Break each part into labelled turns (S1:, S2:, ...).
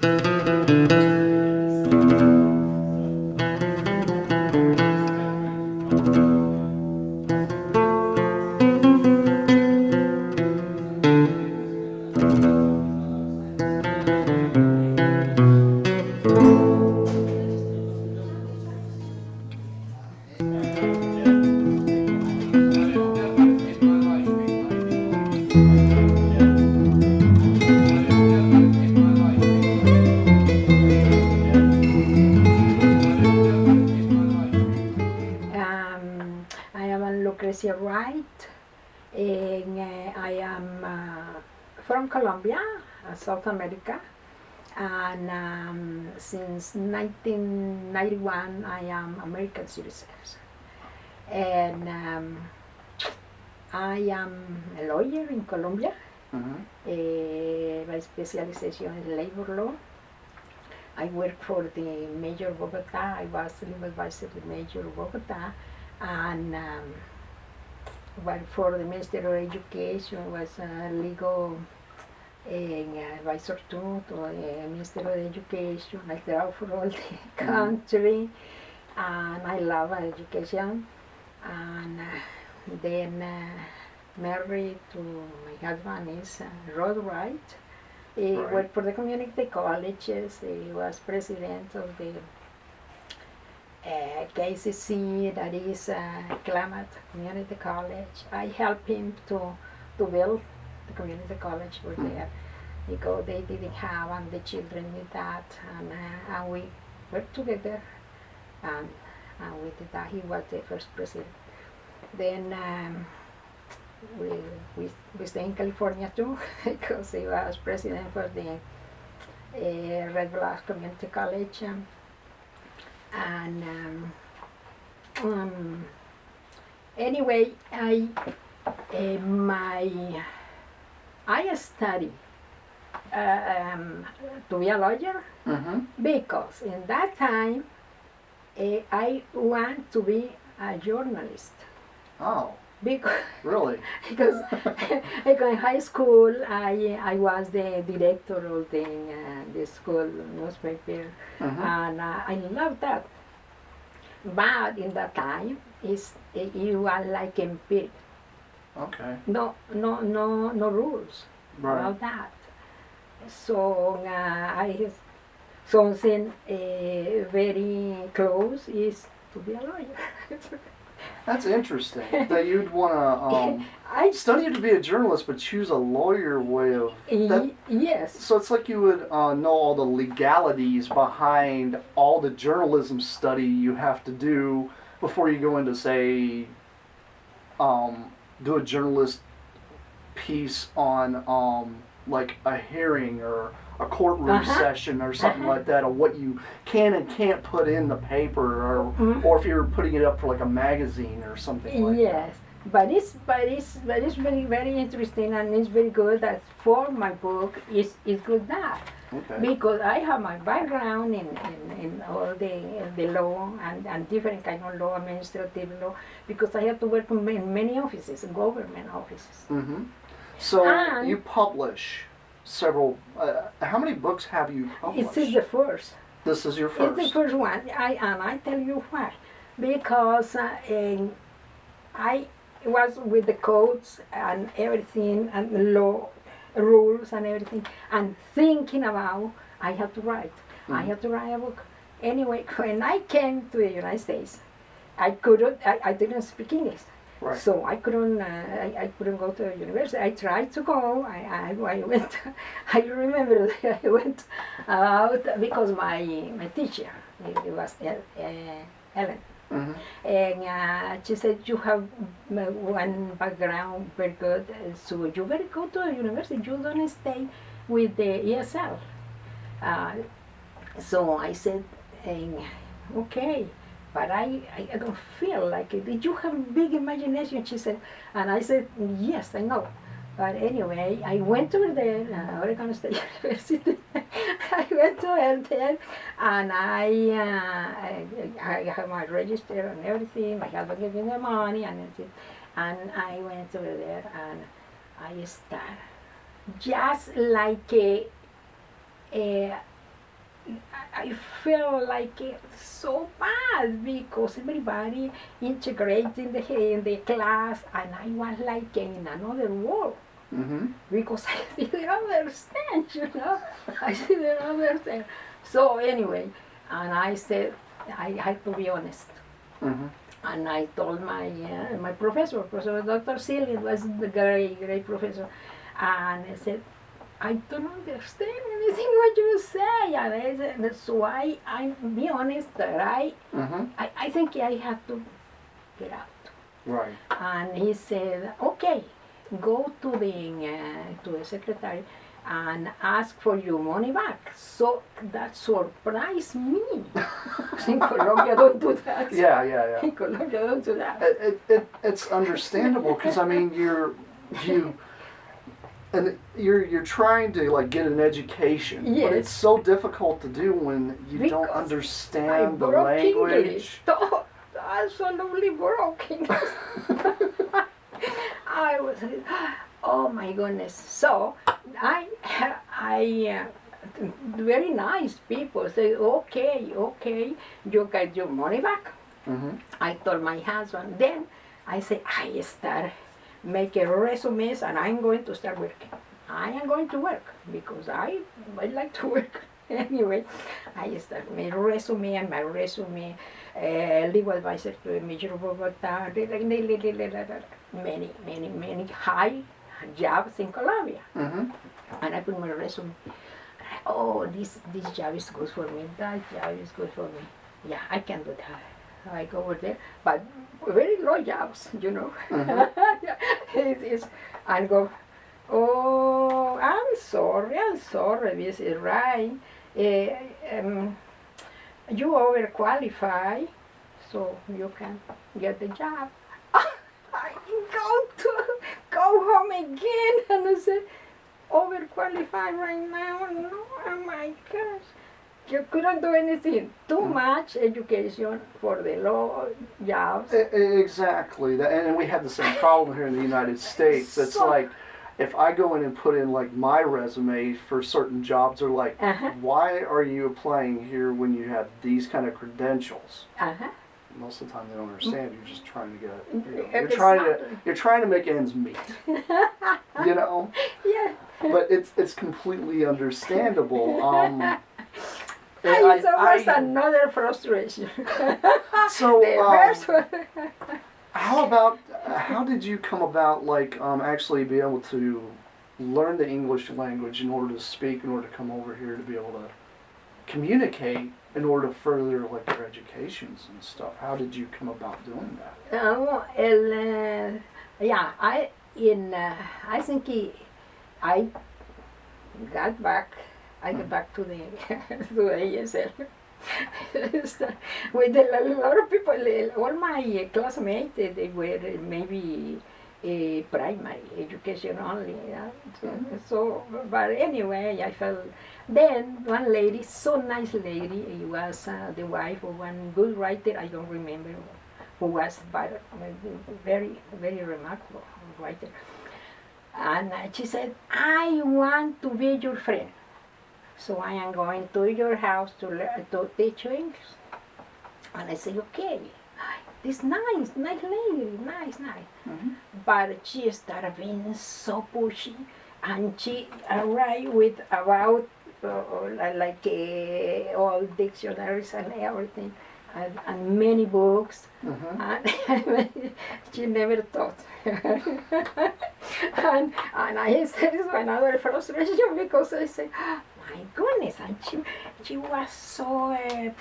S1: I am Lucrecia Wright, and I am from Colombia, South America, and since 1991 I am American citizen. And I am a lawyer in Colombia. My specialization is labor law. I work for the Mayor of Bogota. I was legal advisor to the Mayor of Bogota, and worked for the Minister of Education. Was legal advisor to the Minister of Education. I travel for all the country, and I love education. And then married to my husband is Rod Wright. He worked for the community colleges. He was president of the KCC, that is Climate Community College. I helped him to build the community college over there because they didn't have, and the children need that, and we worked together, and we did that. He was the first president. Then we stay in California too because he was president for the Red Block Community College, and anyway, I study to be a lawyer because in that time I want to be a journalist.
S2: Oh.
S1: Because
S2: really?
S1: Because in high school I was the director of the school newspaper, and I loved that. But in that time, you were like empiric.
S2: Okay.
S1: No rules about that. So something very close is to be a lawyer.
S2: That's interesting that you'd want to study to be a journalist, but choose a lawyer way of that.
S1: Yes.
S2: So it's like you would know all the legalities behind all the journalism study you have to do before you go into, say, do a journalist piece on like a hearing or a courtroom session or something like that, of what you can and can't put in the paper, or if you're putting it up for like a magazine or something like that.
S1: Yes, but it's very very interesting, and it's very good that for my book is good that.
S2: Okay.
S1: Because I have my background in all the law and different kind of law, administrative law, because I have to work in many offices, government offices.
S2: So you publish several. How many books have you published?
S1: This is the first.
S2: This is your first.
S1: It's the first one. I tell you why. Because I was with the codes and everything, and law rules and everything, and thinking about I have to write. I have to write a book. Anyway, when I came to the United States, I didn't speak English.
S2: Right.
S1: So I couldn't go to the university. I tried to go. I went. I remember that I went out because my teacher, it was Ellen, and she said, you have one background very good, so you better go to the university. You don't stay with the ESL. So I said, okay. But I don't feel like it. Did you have big imagination? She said, and I said, yes, I know. But anyway, I went to the Oregon State University. I went to there, and I have my register and everything. My husband gave me the money and everything. And I went over there, and I started just like I felt like it so bad because everybody integrated in the class, and I was like in another world
S2: Mm-hmm.
S1: because I didn't understand, you know. I didn't understand. So anyway, and I said I had to be honest.
S2: Mm-hmm.
S1: And I told my professor, Professor Dr. Sealy was the great professor, and I said, I don't understand anything what you say. And I said, so I be honest that
S2: Mm-hmm.
S1: I think I have to get out.
S2: Right.
S1: And he said, okay, go to the secretary and ask for your money back. So that surprised me. In Colombia, don't do that.
S2: Yeah, yeah, yeah.
S1: In Colombia, don't do that.
S2: It's understandable because I mean you're trying to like get an education, but it's
S1: Yes.
S2: so difficult to do when you don't
S1: Because I
S2: understand the
S1: broke
S2: language.
S1: English. Absolutely broke English. I was, oh my goodness. So I very nice people say, okay, you get your money back.
S2: Mm-hmm.
S1: I told my husband. Then I said, I start making resumes and I'm going to start working. I am going to work because I like to work. Anyway, I start my resume and my resume, legal advisor to the Major of Bogota, many high jobs in Colombia.
S2: Mm-hmm.
S1: And I put my resume. Oh, this job is good for me. That job is good for me. Yeah, I can do that. I go over there, but very low jobs, you know.
S2: Mm-hmm.
S1: And go, oh, I'm sorry, this is right. You overqualify, so you can get the job. I go home again, and I said, overqualified right now? No, oh my gosh. You couldn't do anything. Too much education for the low jobs.
S2: Exactly, and we have the same problem here in the United States. It's
S1: So-
S2: like if I go in and put in like my resume for certain jobs, they're like,
S1: Uh-huh.
S2: why are you applying here when you have these kind of credentials?
S1: Uh-huh.
S2: Most of the time they don't understand. You're just trying to get,
S1: Exactly.
S2: you're trying to make ends meet. You know,
S1: Yeah.
S2: but it's completely understandable.
S1: It's almost another frustration.
S2: So,
S1: The first one.
S2: how did you come about like actually be able to learn the English language in order to speak, in order to come over here to be able to communicate, in order to further like your educations and stuff? How did you come about doing that?
S1: Yeah, I think I got back. I got back to the to ASL. With a lot of people, all my classmates, they were maybe primary education only. Yeah? So, but anyway, I felt. Then one lady, so nice lady, it was the wife of one good writer. I don't remember who was, but very remarkable writer. And she said, "I want to be your friend. So I am going to your house to teach you English." And I said, okay, this nice lady, nice.
S2: Mm-hmm.
S1: But she started being so pushy, and she arrived with about all dictionaries and everything, and many books,
S2: Mm-hmm.
S1: and she never taught. and I said it's another frustration because I said, my goodness, and she was so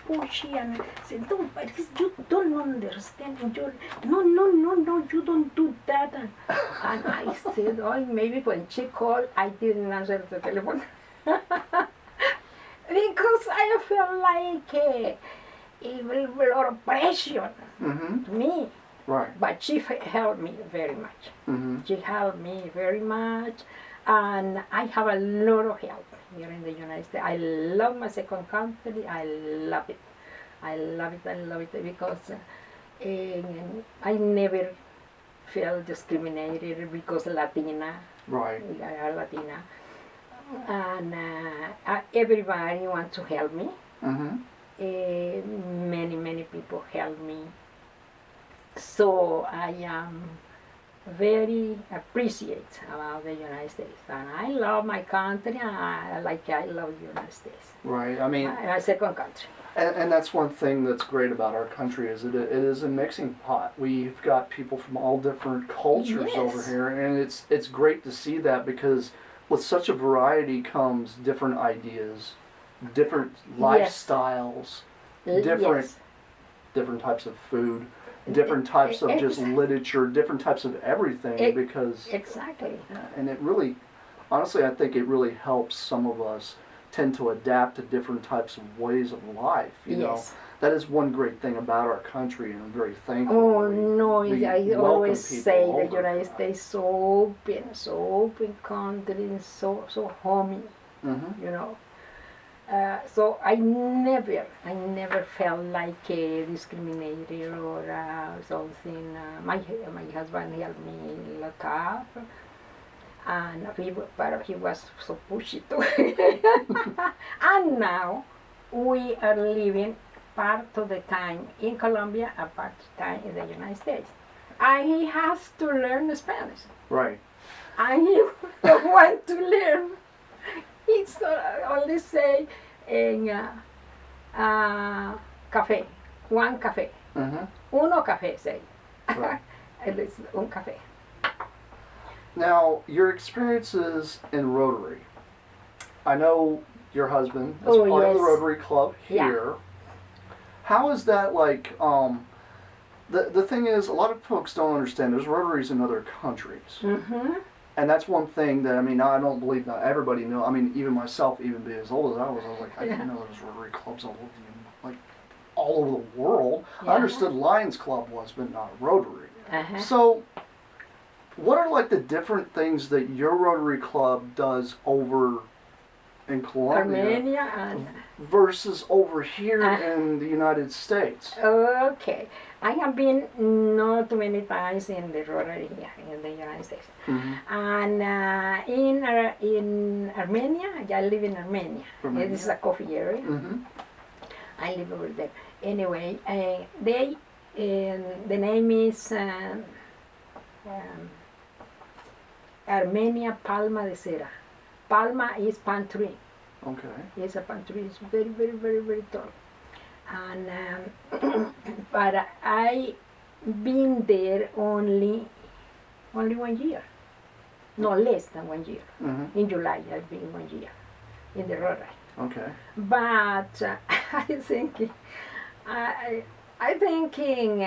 S1: pushy and said, no, but you don't understand. No, you don't do that. And I said, oh, maybe when she called, I didn't answer the telephone. Because I felt like a lot of pressure
S2: Mm-hmm.
S1: to me.
S2: Right.
S1: But she helped me very much.
S2: Mm-hmm.
S1: She helped me very much, and I have a lot of help here in the United States. I love my second country. I love it. I love it because I never felt discriminated because Latina.
S2: Right.
S1: I am Latina, and everybody wants to help me.
S2: Mm-hmm.
S1: Many people helped me. So I am very appreciate about the United States, and I love my country. Like I love the United States.
S2: Right. I mean,
S1: My second country.
S2: and that's one thing that's great about our country is it is a mixing pot. We've got people from all different cultures over
S1: Yes.
S2: here, and it's great to see that because with such a variety comes different ideas, different lifestyles, different
S1: Yes.
S2: different types of food, different types of just literature, different types of everything because
S1: Exactly.
S2: and it really honestly I think it really helps some of us tend to adapt to different types of ways of life, you know.
S1: Yes.
S2: That is one great thing about our country and I'm very thankful.
S1: Oh
S2: we,
S1: no,
S2: we
S1: I
S2: welcome
S1: always
S2: people
S1: say the
S2: over.
S1: United States so open country, so homey,
S2: Mm-hmm.
S1: you know. So I never felt like discriminated or something. My husband helped me look up, and but he was so pushy too. And now we are living part of the time in Colombia and part of the time in the United States. And he has to learn Spanish.
S2: Right.
S1: And he don't want to learn. He's only say en café, one café,
S2: Mm-hmm.
S1: uno café, say.
S2: Right.
S1: At least un café.
S2: Now, your experiences in Rotary. I know your husband is
S1: Oh,
S2: part of the
S1: yes.
S2: Rotary Club
S1: Yeah.
S2: here. How is that like? The thing is, a lot of folks don't understand. There's Rotaries in other countries,
S1: Mm-hmm.
S2: and that's one thing that I mean. I don't believe not everybody know. I mean, even myself, even being as old as I was like, I didn't know there's Rotary clubs all over all over the world. I
S1: Yeah.
S2: understood Lions Club was, but not a Rotary.
S1: Uh-huh.
S2: So, what are like the different things that your Rotary Club does over in Colombia
S1: Armenia and
S2: versus over here in the United States?
S1: okay. I have been not many times in the Rotary here in the United States.
S2: Mm-hmm.
S1: And in Armenia, I live in Armenia.
S2: Armenia.
S1: It is a coffee area.
S2: Mm-hmm.
S1: I live over there. Anyway, the name is Armenia Palma de Cera. Palma is palm tree.
S2: Okay.
S1: It's a palm tree. It's very tall. And but I been there only 1 year. No, less than 1 year.
S2: Mm-hmm.
S1: In July, I've been 1 year in the Rotary.
S2: Okay.
S1: But I thinking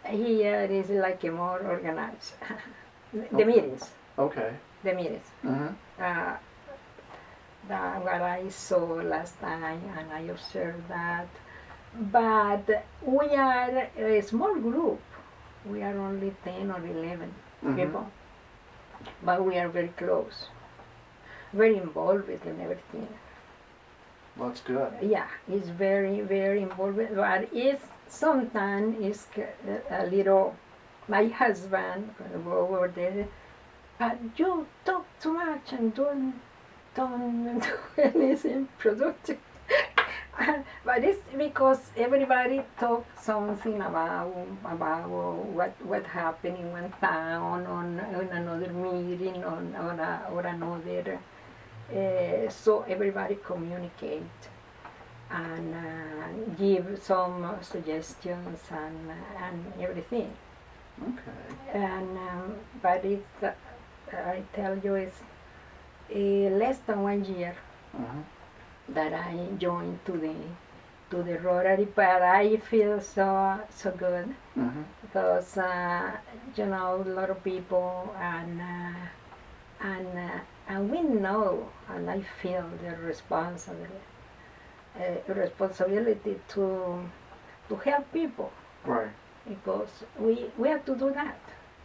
S1: here is like a more organized. The meetings,
S2: Okay.
S1: the meetings.
S2: Mm-hmm.
S1: What I saw last time, and I observed that. But we are a small group. We are only 10 or 11
S2: Mm-hmm.
S1: people, but we are very close, very involved in everything.
S2: That's good.
S1: Yeah, it's very involved, but it's sometimes it's a little. My husband go over there, but you talk too much and don't do anything productive. But it's because everybody talk something about what happened in one town, on another meeting, or another. So everybody communicate and give some suggestions and everything.
S2: Okay.
S1: And but it's I tell you it's less than 1 year
S2: Mm-hmm.
S1: that I joined to the Rotary, but I feel so good
S2: Mm-hmm.
S1: because you know, a lot of people and we know, and I feel the responsibility to help people,
S2: Right.
S1: because we have to do that.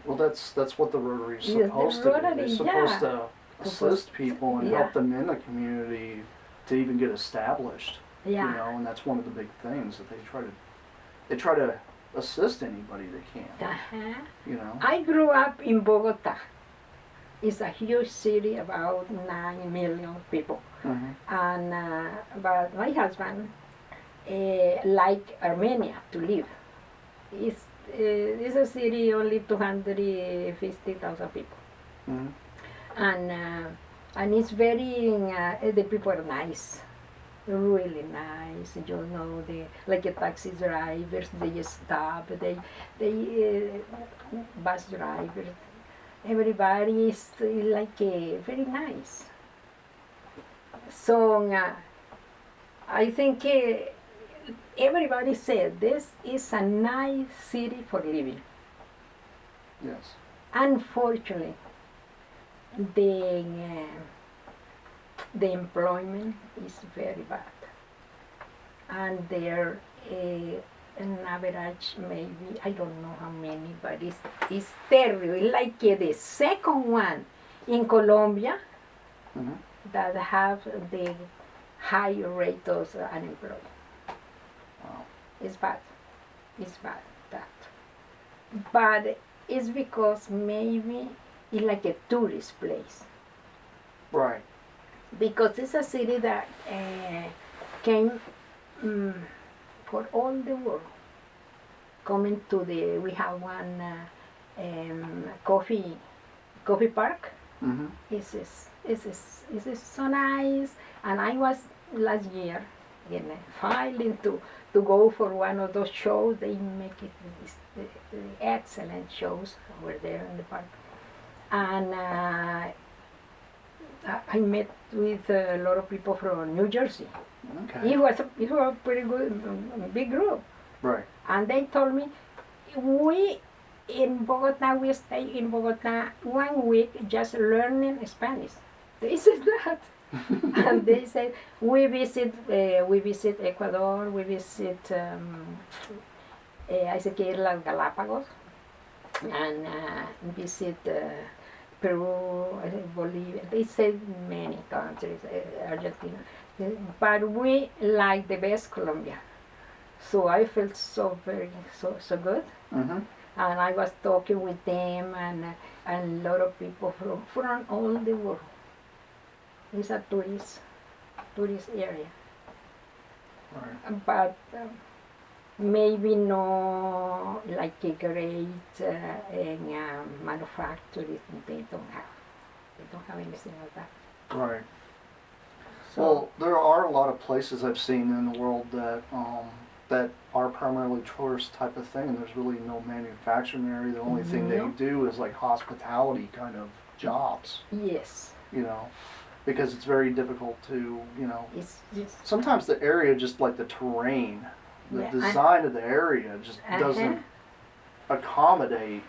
S2: Well, that's what the Rotary is
S1: Yes, the
S2: supposed to do.
S1: Rotary,
S2: They're supposed
S1: yeah.
S2: to assist people and
S1: Yeah.
S2: help them in the community to even get established.
S1: Yeah.
S2: You know, and that's one of the big things that they try to assist anybody they can.
S1: Uh-huh.
S2: You know.
S1: I grew up in Bogota. It's a huge city, about 9 million people. And but my husband like Armenia to live. It's a city only 250,000 people, and it's very the people are nice, really nice. You know, like a taxi drivers, they just stop. They bus drivers, everybody is like very nice. So I think everybody said this is a nice city for living.
S2: Yes.
S1: Unfortunately, the the employment is very bad, and there an average maybe I don't know how many, but it's terrible. Like the second one in Colombia that have the high rate of unemployment.
S2: Wow.
S1: It's bad. It's bad that. But it's because maybe it's like a tourist place.
S2: Right.
S1: Because it's a city that came for all the world. Coming to we have one coffee park. It's so nice. And I was last year filing to go for one of those shows. They make it excellent shows over there in the park. And I met with a lot of people from New Jersey.
S2: Okay.
S1: It was a pretty good, big group.
S2: Right.
S1: And they told me, we stay in Bogota 1 week just learning Spanish. They said that. And they said, we visit Ecuador, we visit, I said que las Galapagos, and visit Peru, Bolivia. They said many countries, Argentina. But we like the best Colombia. So I felt so good. And I was talking with them and a lot of people from all the world. It's a tourist area.
S2: Right.
S1: But maybe no like a great manufacturing. They don't have anything like that.
S2: Right.
S1: So,
S2: Well, there are a lot of places I've seen in the world that that are primarily tourist type of thing, and there's really no manufacturing area. The only thing they do is like hospitality kind of jobs.
S1: yes.
S2: You know, because it's very difficult to, you know,
S1: It's just
S2: sometimes the area, just like the terrain, the
S1: Yeah,
S2: design of the area just doesn't accommodate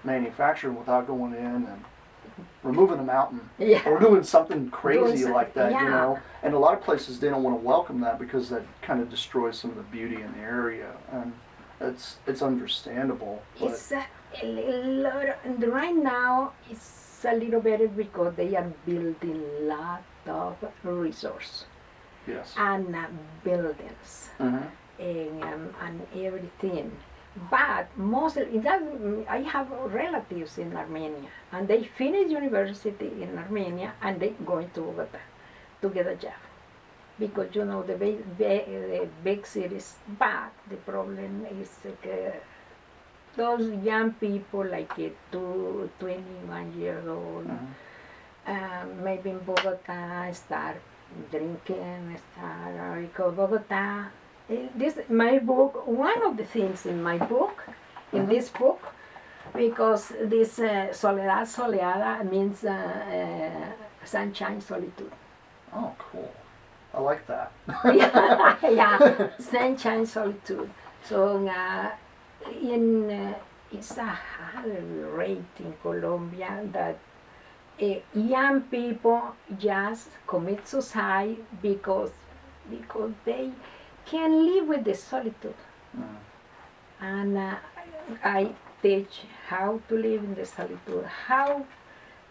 S2: manufacturing without going in and removing a mountain or doing something crazy like that, you know. And a lot of places, they don't want to welcome that because that kind of destroys some of the beauty in the area, and it's understandable. But
S1: it's a lot. And right now, it's a little better because they are building a lot of resources
S2: yes.
S1: and buildings and everything. But mostly, I have relatives in Armenia, and they finish university in Armenia, and they going to Bogota to get a job. Because, you know, the big cities, but the problem is those young people, like 21 years old, maybe in Bogota, start drinking, because Bogota, my book, one of the things in my book, in this book, because this soledad soleada means sunshine, solitude.
S2: Oh, cool. I like that.
S1: yeah, sunshine, solitude. So it's a high rate in Colombia that young people just commit suicide because they can live with the solitude. And I teach how to live in the solitude. How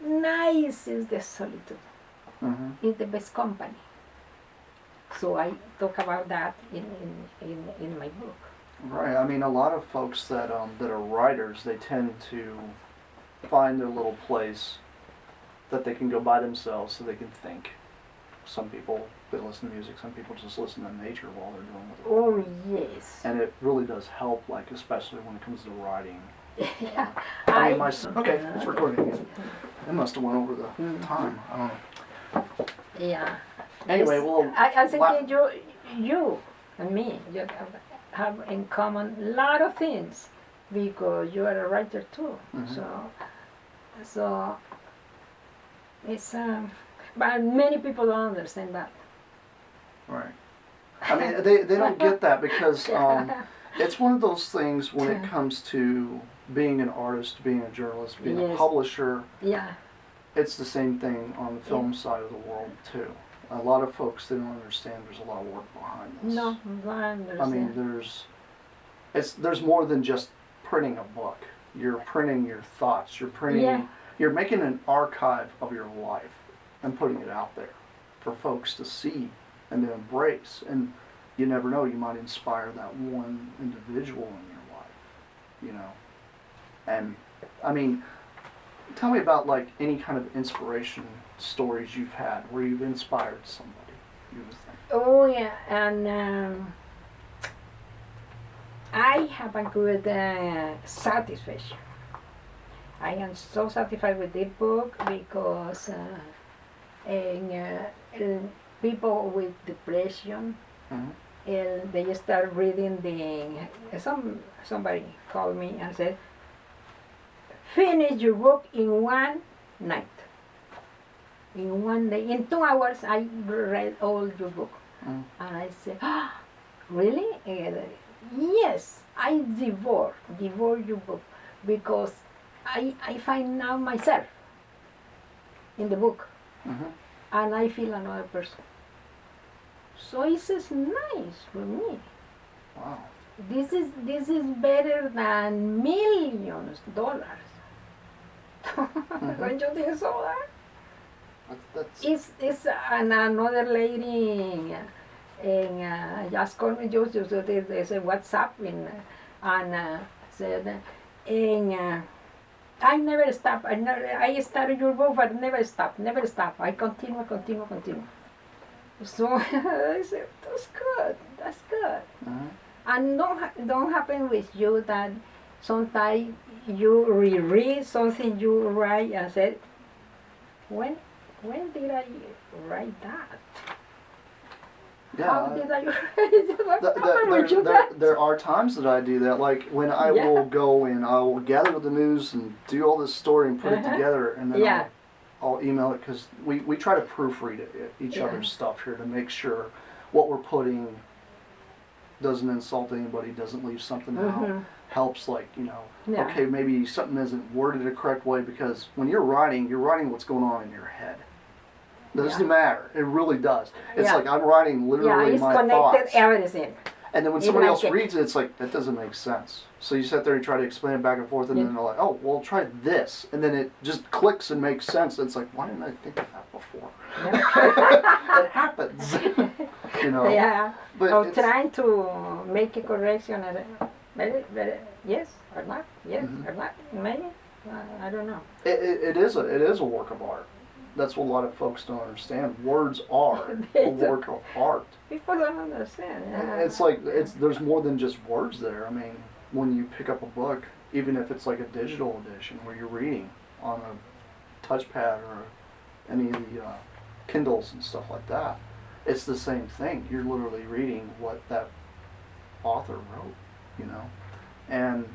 S1: nice is the solitude. It's the best company. So I talk about that in my book.
S2: Right. I mean, a lot of folks that are writers, they tend to find their little place that they can go by themselves so they can think. some people, they listen to music, some people just listen to nature while they're doing what
S1: Oh,
S2: they're doing.
S1: yes.
S2: And it really does help, like, especially when it comes to writing.
S1: Yeah.
S2: I mean, my son, okay, it's recording again. It must have went over the time. I don't know.
S1: Yeah.
S2: Anyway,
S1: Yes.
S2: well,
S1: I think that you and me, you have in common a lot of things because you are a writer too. So it's but many people don't understand that.
S2: right. I mean, they don't get that because it's one of those things when it comes to being an artist, being a journalist, being a publisher.
S1: Yeah.
S2: It's the same thing on the film side of the world too. A lot of folks, they don't understand there's a lot of work behind this.
S1: No, I understand.
S2: I mean, there's more than just printing a book. You're printing your thoughts. You're printing. You're making an archive of your life and putting it out there for folks to see and to embrace. And you never know, you might inspire that one individual in your life, you know. And I mean, tell me about like any kind of inspiration stories you've had where you've inspired somebody.
S1: Oh yeah, and I have a good satisfaction. I am so satisfied with this book because people with depression, they start reading somebody called me and said, finish your book in one night. In one day, in 2 hours, I read all your book. And I said, really? Yes, I devour your book because I find now myself in the book, and I feel another person. So it's just nice for me.
S2: Wow.
S1: This is better than millions of dollars. Don't you think so? It's another lady just called me just there's a WhatsApp and said I never stop. I started your book, but never stop. I continue. So I said, that's good. And don't happen with you that sometimes you reread something you write and said, when did I write that?
S2: Yeah.
S1: How did I write it?
S2: There are times that I do that, like when I will go and I will gather the news and do all this story and put it together, and then I'll email it because we try to proofread each other's stuff here to make sure what we're putting doesn't insult anybody, doesn't leave something out, helps, like, you know, okay, maybe something isn't worded the correct way, because when you're writing what's going on in your head. It doesn't matter. It really does. It's like I'm writing literally my thoughts.
S1: It's connected everything.
S2: And then when somebody else reads it, it's like, that doesn't make sense. So you sit there and try to explain it back and forth, and then they're like, oh, well, try this. And then it just clicks and makes sense. It's like, why didn't I think of that before? It happens. You know?
S1: Yeah.
S2: But
S1: I'm trying to make a correction. Very, yes or not? Yes or not? Maybe? I don't know.
S2: It is a work of art. That's what a lot of folks don't understand. Words are a work of art.
S1: People don't understand.
S2: It's like there's more than just words there. I mean, when you pick up a book, even if it's like a digital edition where you're reading on a touchpad or any of the Kindles and stuff like that, it's the same thing. You're literally reading what that author wrote, you know, and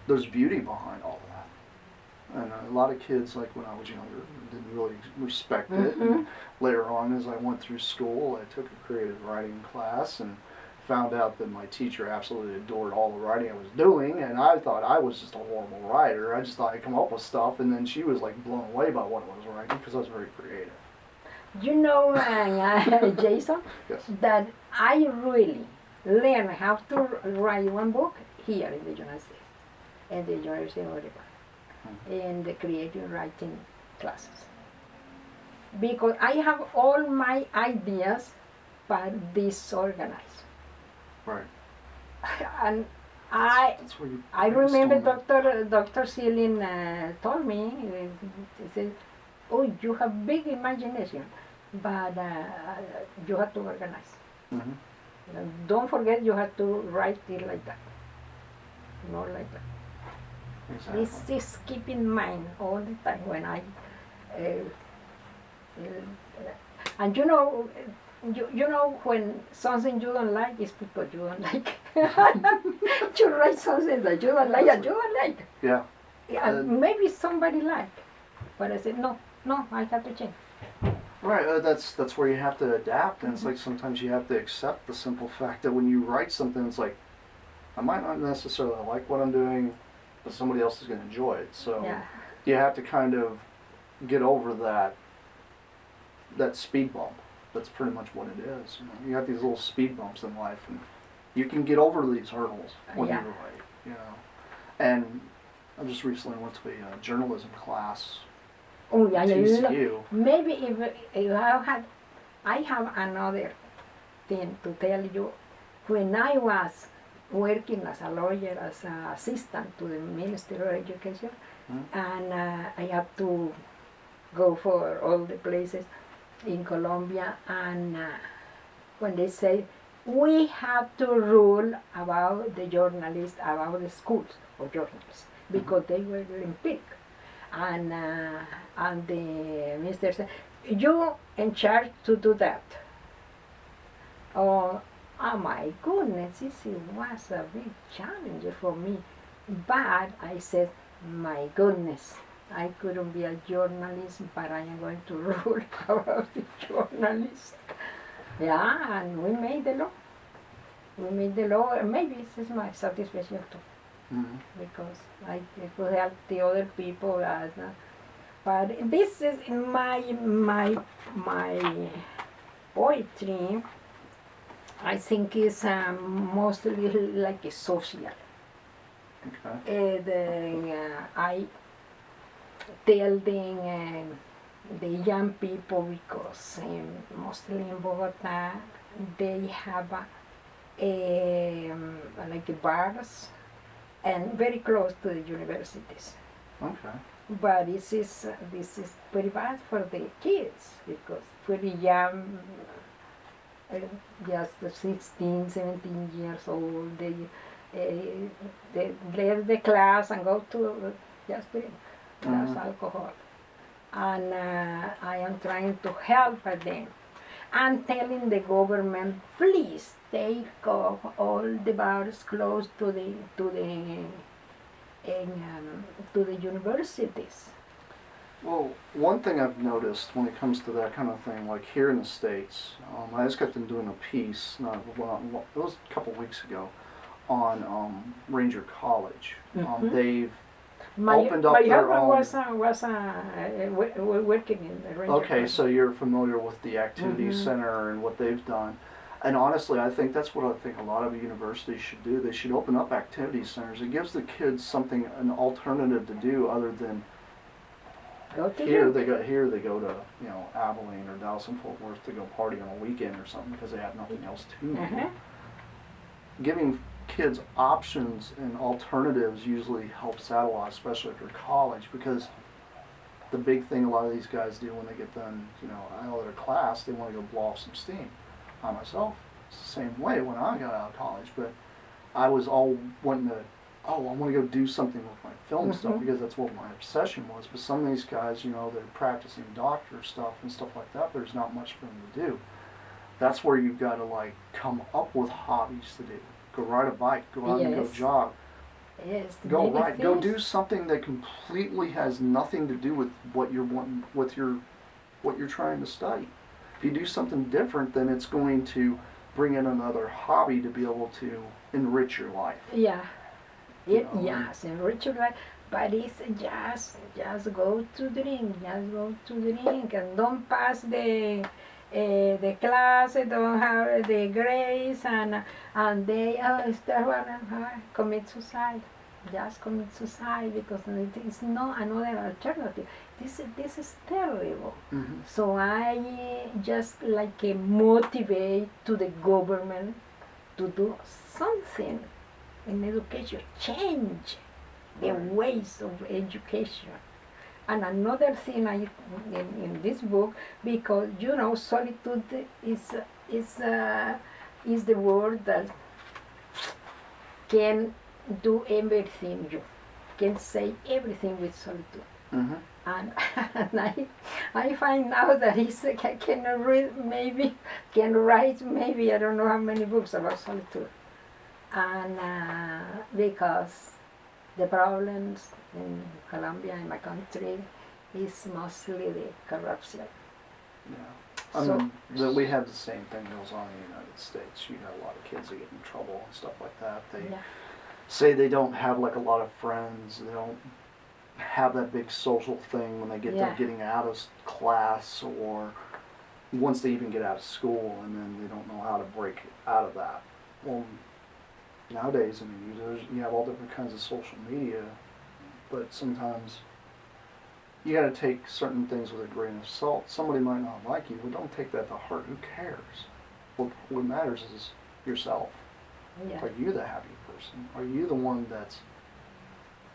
S2: there's beauty behind all of that. And a lot of kids, like when I was younger, didn't really respect it. And later on, as I went through school, I took a creative writing class and found out that my teacher absolutely adored all the writing I was doing, and I thought I was just a horrible writer. I just thought I'd come up with stuff, and then she was like blown away by what I was writing because I was very creative.
S1: You know, Jason, that I really learned how to write one book here in the United States, in the University of Oregon, in the creative writing classes. Because I have all my ideas, but disorganized.
S2: Right.
S1: And I remember Dr. Seelin told me, he said, oh, you have big imagination. but you have to organize.
S2: Mm-hmm.
S1: Don't forget you have to write it like that, not like that.
S2: Exactly.
S1: This is keep in mind all the time when I, uh, and you know when something you don't like is because you don't like. You write something that you don't like and you don't like.
S2: Yeah.
S1: Maybe somebody like, but I said no, I have to change.
S2: Right, that's where you have to adapt, and it's like sometimes you have to accept the simple fact that when you write something, it's like I might not necessarily like what I'm doing, but somebody else is going to enjoy it. So
S1: Yeah.
S2: you have to kind of get over that speed bump. That's pretty much what it is. You have these little speed bumps in life, and you can get over these hurdles when
S1: Yeah.
S2: you write. You know, and I just recently went to a journalism class.
S1: Oh yeah,
S2: TCU.
S1: maybe if I have another thing to tell you. When I was working as a lawyer, as an assistant to the Minister of Education, and I had to go for all the places in Colombia, and when they say we have to rule about the journalists, about the schools of journalists, because they were Olympic. And the minister said, you in charge to do that. Oh, my goodness, this was a big challenge for me. But I said, my goodness, I couldn't be a journalist, but I am going to rule about the journalists. Yeah, and we made the law. We made the law, and maybe this is my satisfaction too.
S2: Mm-hmm.
S1: Because I could help the other people. But this is my poetry. I think is mostly like a social.
S2: Okay.
S1: I tell the young people because mostly in Bogota they have like bars and very close to the universities.
S2: Okay.
S1: But this is very bad for the kids because pretty young, just 16, 17 years old, they leave the class and go to just drink, just alcohol. And I am trying to help them. I'm telling the government, please take off all the bars close to the universities.
S2: Well, one thing I've noticed when it comes to that kind of thing, like here in the States, I just got done doing a piece, it was a couple weeks ago, on Ranger College. They've opened up their own.
S1: My husband was working in the Ranger
S2: Okay,
S1: College.
S2: so you're familiar with the Activity Center and what they've done. And honestly, I think that's what I think a lot of universities should do. They should open up activity centers. It gives the kids something, an alternative to do other than here they go to Abilene or Dallas and Fort Worth to go party on a weekend or something because they have nothing else to do. Giving kids options and alternatives usually helps out a lot, especially for college, because the big thing a lot of these guys do when they get done, out of their class, they want to go blow off some steam. I myself, it's the same way when I got out of college, but I was all wanting to, I want to go do something with my film stuff because that's what my obsession was. But some of these guys, they're practicing doctor stuff and stuff like that. There's not much for them to do. That's where you've got to come up with hobbies to do. Go ride a bike, go out and go jog.
S1: Yes,
S2: go ride, go do something that completely has nothing to do with what you're wanting, what you're trying to study. If you do something different, then it's going to bring in another hobby to be able to enrich your life.
S1: Yeah. Yes, enrich your life. But it's just go to drink, and don't pass the class, don't have the grades, and they start commit suicide. Just commit suicide because it is not another alternative. This is terrible. So I just motivate to the government to do something in education, change the ways of education. And another thing in this book, because solitude is is the word that can do everything. You can say everything with solitude.
S2: Mm-hmm.
S1: And, and I find out that I can read maybe, can write maybe, I don't know how many books about solitude. And because the problems in Colombia, in my country, is mostly the corruption.
S2: Yeah. We have the same thing goes on in the United States. You got a lot of kids that get in trouble and stuff like that. They say they don't have like a lot of friends. They don't have that big social thing when they get to getting out of class, or once they even get out of school, and then they don't know how to break out of that. Well, nowadays, I mean, you have all different kinds of social media, but sometimes you got to take certain things with a grain of salt. Somebody might not like you, but don't take that to heart. Who cares? What matters is yourself.
S1: Yeah.
S2: Are you the happy person? Are you the one that's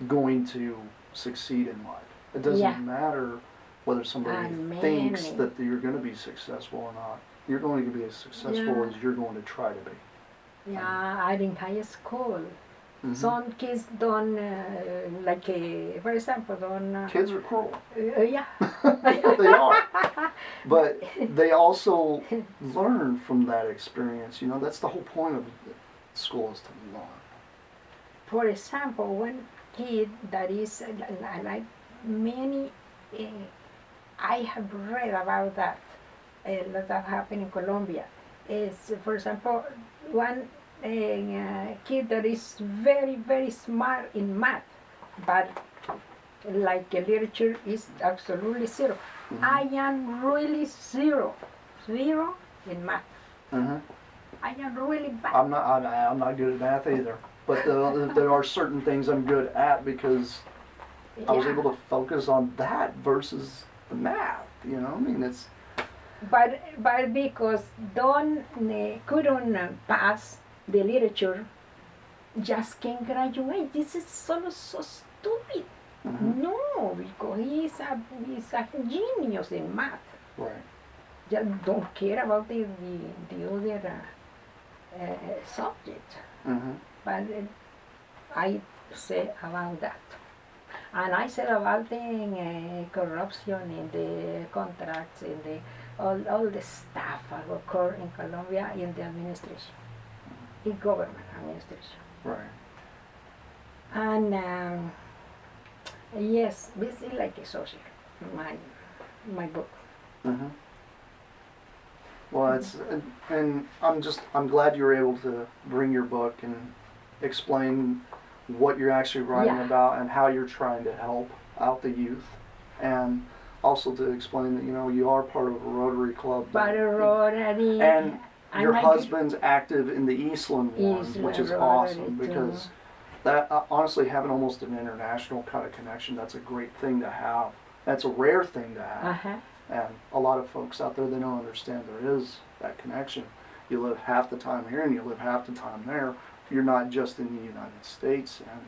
S2: going to succeed in life? It doesn't matter whether somebody thinks that you're going to be successful or not. You're going to be as successful as you're going to try to be.
S1: Yeah, I in high school.
S2: Mm-hmm.
S1: Some kids don't, for example, don't...
S2: Kids are cruel.
S1: Yeah.
S2: They are. But they also learn from that experience. You know, that's the whole point of school, is to learn.
S1: For example, one kid that is like many, I have read about that, that happened in Colombia. Is, for example, one kid that is very, very smart in math, but like literature is absolutely zero. Mm-hmm. I am really zero in math.
S2: Mm-hmm.
S1: I am really bad.
S2: I'm not good at math either. But there are certain things I'm good at because I was able to focus on that versus the math. You know, I mean, it's.
S1: But because couldn't pass the literature, just can't graduate. This is so stupid. Mm-hmm. No, because he's a genius in math.
S2: Right.
S1: Just don't care about the other subject.
S2: Mm-hmm.
S1: But I say about that. And I said about the corruption in the contracts, in the all the stuff that occur in Colombia in the administration, in government administration.
S2: Right.
S1: And yes, this is like a social, my book.
S2: Mm-hmm. Well, it's and I'm glad you were able to bring your book and explain what you're actually writing about and how you're trying to help out the youth, and also to explain that you are part of a Rotary Club.
S1: But a Rotary.
S2: And your husband's active in the Eastland one, which is awesome because that honestly, having almost an international kind of connection, that's a great thing to have. That's a rare thing to have.
S1: Uh-huh.
S2: And a lot of folks out there, they don't understand there is that connection. You live half the time here and you live half the time there. You're not just in the United States, and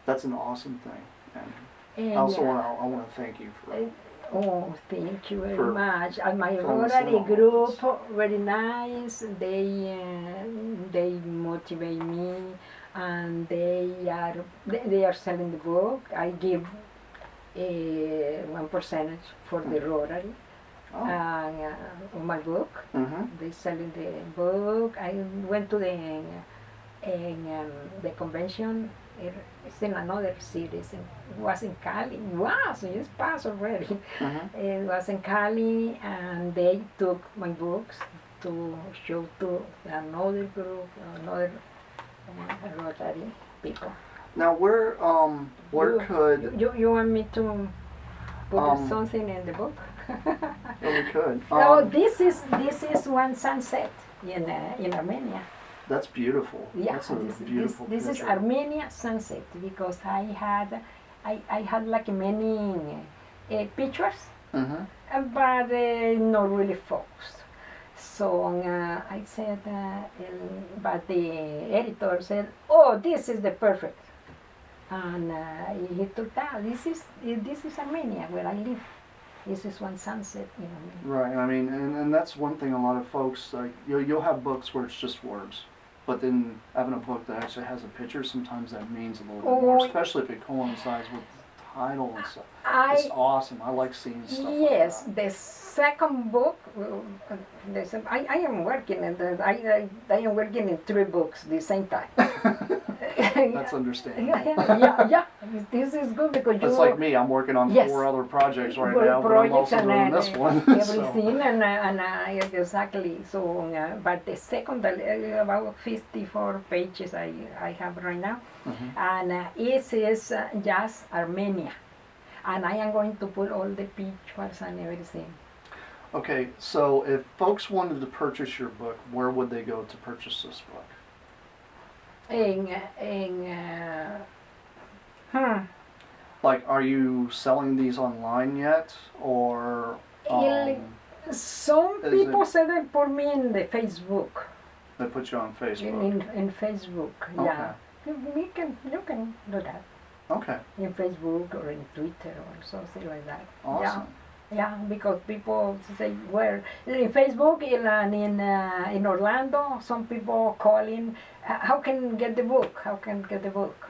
S2: that's an awesome thing. And I also want to thank you for.
S1: Oh, thank you very much. And my Rotary group, very nice. They motivate me, and they are selling the book. I give 1% for the Rotary on my book. Mm-hmm. They selling the book. I went to the convention. It's in another city. It was in Cali. Wow, so it's passed already. Mm-hmm. It was in Cali, and they took my books to show to another group, another Rotary people.
S2: Now, where could
S1: you want me to put something in the book?
S2: Yeah, we could.
S1: This is one sunset in Armenia.
S2: That's beautiful.
S1: Yeah,
S2: that's a beautiful
S1: this is Armenia sunset because I had like many pictures, mm-hmm. But not really focused. So I said, but the editor said, "Oh, this is the perfect." And he told that this is Armenia where I live. This is one sunset in Armenia.
S2: Right. I mean, and that's one thing. A lot of folks like you'll have books where it's just words, but then having a book that actually has a picture, sometimes that means a little bit more, especially if it coincides with the title and stuff. It's awesome. I like seeing stuff.
S1: Yes,
S2: like that.
S1: the second book. I am working I am working in 3 books at the same time.
S2: That's understandable.
S1: Yeah. This is good because
S2: It's like me. I'm working on 4 other projects right now, but I'm also doing this one.
S1: Everything and exactly. So, but the second about 54 pages I have right now, and it is just Armenia. And I am going to put all the pictures and everything.
S2: Okay, so if folks wanted to purchase your book, where would they go to purchase this book? Like, are you selling these online yet, or?
S1: Some people say they put me in the Facebook.
S2: They put you on Facebook.
S1: In Facebook, yeah. You can do that.
S2: Okay.
S1: In Facebook or in Twitter or something like that.
S2: Awesome.
S1: Yeah, because people say, well, in Facebook in Orlando, some people calling, how can get the book? How can get the book?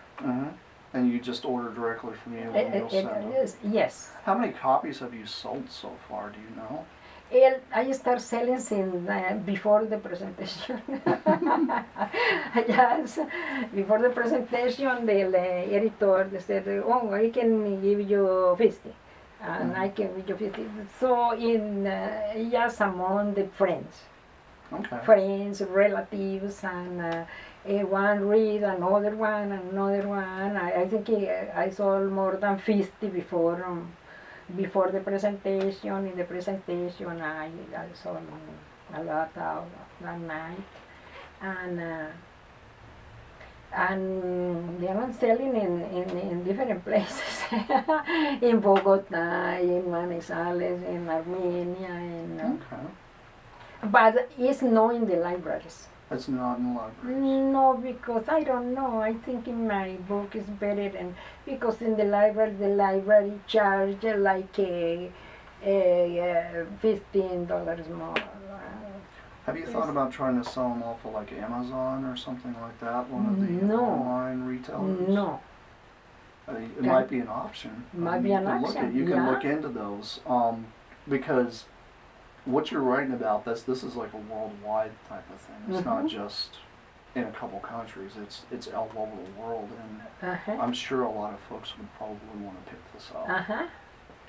S2: And you just order directly from you and you'll send them?
S1: Yes.
S2: How many copies have you sold so far, do you know?
S1: I start selling since before the presentation. Yes, before the presentation, the editor said, "Oh, I can give you 50, and I can give you 50." So in just among the friends, relatives, and one read another one, another one. I think I sold more than 50 before the presentation. In the presentation, I saw a lot of that night, and they are selling in different places, in Bogota, in Manizales, in Armenia, but it's not in the libraries.
S2: It's not in the libraries?
S1: No, because I don't know. I think in my book is better, and because in the library charge like $15 more.
S2: Have you thought about trying to sell them off of like Amazon or something like that? One of the online retailers?
S1: No.
S2: It might be an option.
S1: Might be an option.
S2: You can look into those because what you're writing about, this is like a worldwide type of thing. It's not just in a couple countries. It's all over the world, and I'm sure a lot of folks would probably want to pick this up.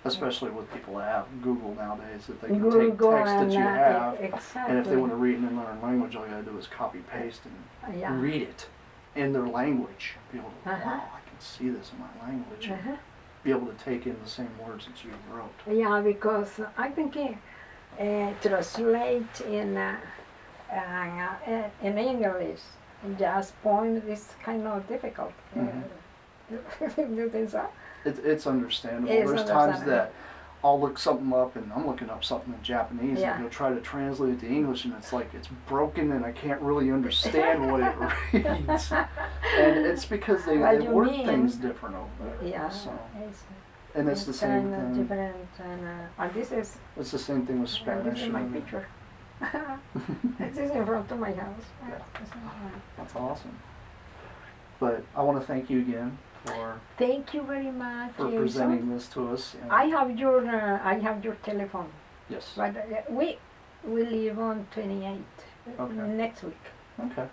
S2: Especially with people that have Google nowadays, that they can take text that you have, and if they want to read it in another language, all you gotta do is copy paste and read it in their language. Be able to, wow, I can see this in my language. And be able to take in the same words that you wrote.
S1: Yeah, because I think translate in English just point is kind of difficult. You think so?
S2: It's understandable. There's times that I'll look something up and I'm looking up something in Japanese and you'll try to translate it to English and it's like it's broken and I can't really understand what it reads. And it's because they word things different over there.
S1: Yeah.
S2: So. And it's the same thing.
S1: Different, and this is.
S2: It's the same thing with Spanish.
S1: This is my picture. This is in front of my house.
S2: Yeah. That's awesome. But I want to thank you again for.
S1: Thank you very much.
S2: For presenting this to us.
S1: I have your telephone.
S2: Yes.
S1: But we live on 28 next week.
S2: Okay.